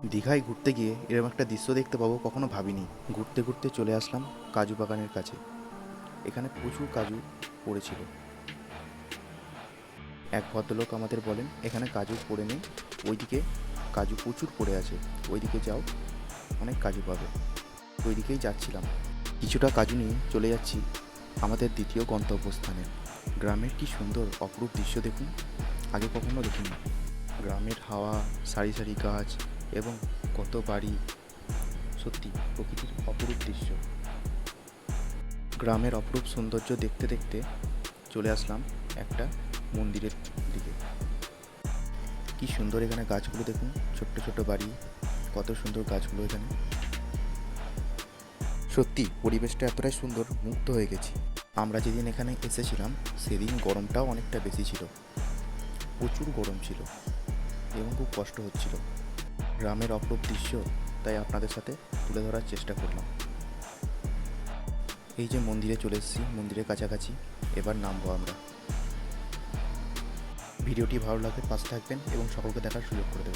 দীঘায় ঘুরতে গিয়ে এরকম একটা দৃশ্য দেখতে পাবো কখনো ভাবিনি। ঘুরতে ঘুরতে চলে আসলাম কাজু বাগানের কাছে। এখানে প্রচুর কাজু পড়েছিল। এক ভদ্রলোক আমাদের বলেন এখানে কাজু পড়ে নেই, ওইদিকে কাজু প্রচুর পড়ে আছে, ওইদিকে যাও, অনেক কাজু পাবে। ওইদিকেই যাচ্ছিলাম। কিছুটা কাজু নিয়ে চলে যাচ্ছি আমাদের দ্বিতীয় গন্তব্যস্থানে। গ্রামের কি সুন্দর অপরূপ দৃশ্য দেখুন, আগে কখনো দেখিনি। গ্রামের হাওয়া, সারি সারি গাছ এবং কত বাড়ি, সত্যি প্রকৃতির অপরূপ দৃশ্য। গ্রামের অপরূপ সৌন্দর্য দেখতে দেখতে চলে আসলাম একটা মন্দিরের দিকে। কি সুন্দর এখানে গাছগুলো দেখুন, ছোট্ট ছোট্ট বাড়ি, কত সুন্দর গাছগুলো এখানে। সত্যি পরিবেশটা এতটাই সুন্দর, মুগ্ধ হয়ে গেছি। আমরা যেদিন এখানে এসেছিলাম সেদিন গরমটাও অনেকটা বেশি ছিল, প্রচুর গরম ছিল এবং খুব কষ্ট হচ্ছিল। গ্রামের অপরূপ দৃশ্য তাই আপনাদের সাথে তুলে ধরার চেষ্টা করলাম। এই যে মন্দিরে চলে এসেছি, মন্দিরের কাছাকাছি, এবার নামবো আমরা। ভিডিওটি ভালো লাগলে পাশে থাকবেন এবং সকলকে দেখার সুযোগ করে দেবেন।